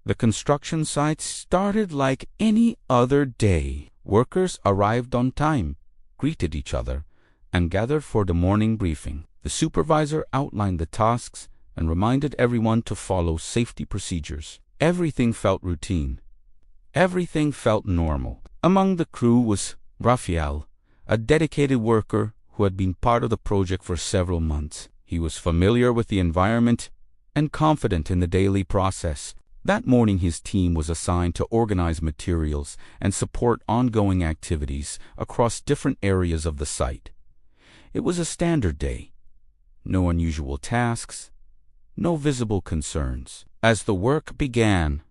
The construction site started like any other day. Workers arrived on time, greeted each other, and gathered for the morning briefing. The supervisor outlined the tasks and reminded everyone to follow safety procedures. Everything felt routine. Everything felt normal. Among the crew was Raphael, a dedicated worker who had been part of the project for several months. He was familiar with the environment and confident in the daily process. That morning his team was assigned to organize materials and support ongoing activities across different areas of the site. It was a standard day. No unusual tasks, no visible concerns. As the work began,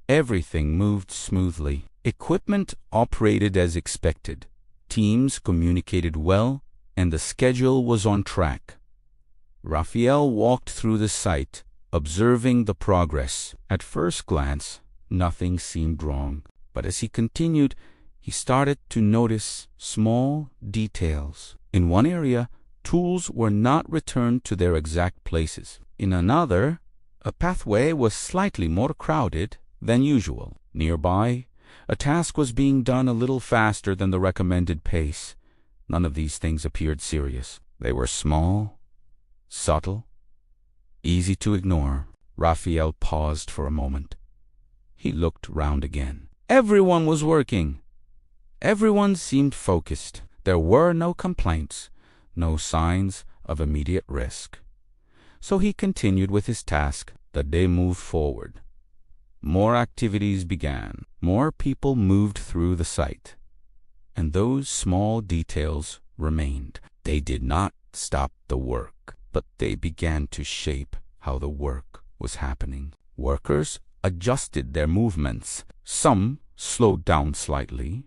everything moved smoothly. Equipment operated as expected. Teams communicated well, and the schedule was on track. Raphael walked through the site, observing the progress. At first glance, nothing seemed wrong. But as he continued, he started to notice small details. In one area, tools were not returned to their exact places. In another, a pathway was slightly more crowded than usual. Nearby, a task was being done a little faster than the recommended pace. None of these things appeared serious. They were small, subtle, easy to ignore. Raphael paused for a moment. He looked round again. Everyone was working. Everyone seemed focused. There were no complaints, no signs of immediate risk. So he continued with his task. The day moved forward. More activities began. More people moved through the site. And those small details remained. They did not stop the work, but they began to shape how the work was happening. Workers adjusted their movements. Some slowed down slightly.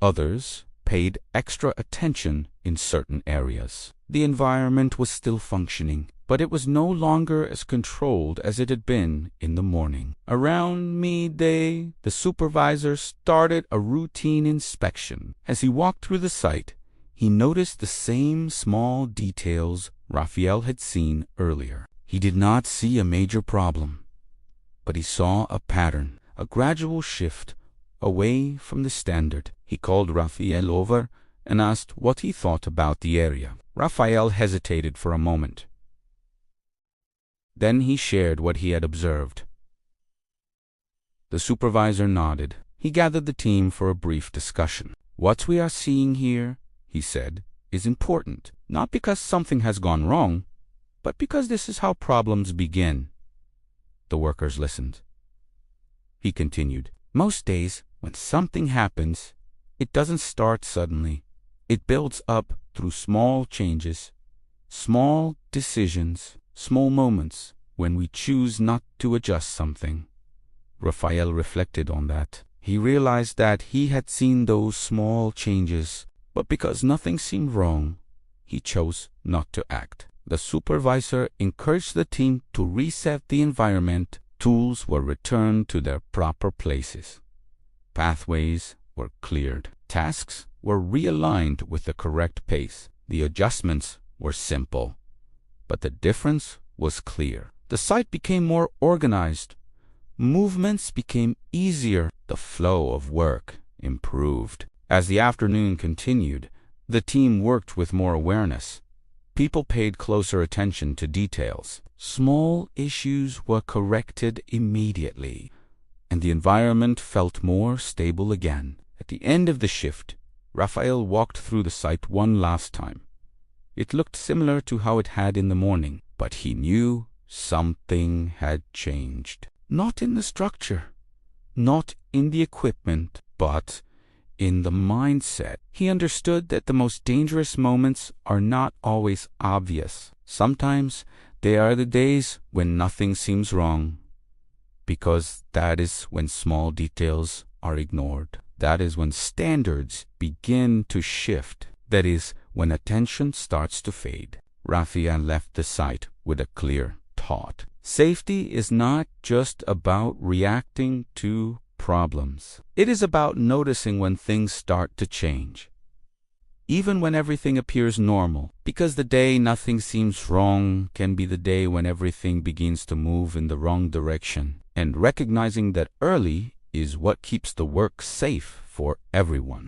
Others paid extra attention in certain areas. The environment was still functioning, but it was no longer as controlled as it had been in the morning. Around midday, the supervisor started a routine inspection. As he walked through the site, he noticed the same small details Raphael had seen earlier. He did not see a major problem, but he saw a pattern, a gradual shift away from the standard. He called Raphael over and asked what he thought about the area. Raphael hesitated for a moment. Then he shared what he had observed. The supervisor nodded. He gathered the team for a brief discussion. What we are seeing here, he said, is important, not because something has gone wrong, but because this is how problems begin. The workers listened. He continued, most days, when something happens, it doesn't start suddenly. It builds up through small changes, small decisions, small moments when we choose not to adjust something. Raphael reflected on that. He realized that he had seen those small changes, but because nothing seemed wrong, he chose not to act. The supervisor encouraged the team to reset the environment. Tools were returned to their proper places. Pathways were cleared. Tasks were realigned with the correct pace. The adjustments were simple, but the difference was clear. The site became more organized. Movements became easier. The flow of work improved. As the afternoon continued, the team worked with more awareness. People paid closer attention to details. Small issues were corrected immediately, and the environment felt more stable again. At the end of the shift, Raphael walked through the site one last time. It looked similar to how it had in the morning, but he knew something had changed. Not in the structure, not in the equipment, but in the mindset. He understood that the most dangerous moments are not always obvious. Sometimes they are the days when nothing seems wrong, because that is when small details are ignored. That is when standards begin to shift. That is when attention starts to fade. Raphael left the site with a clear thought. Safety is not just about reacting to problems. It is about noticing when things start to change, even when everything appears normal, because the day nothing seems wrong can be the day when everything begins to move in the wrong direction. and recognizing that early is what keeps the work safe for everyone.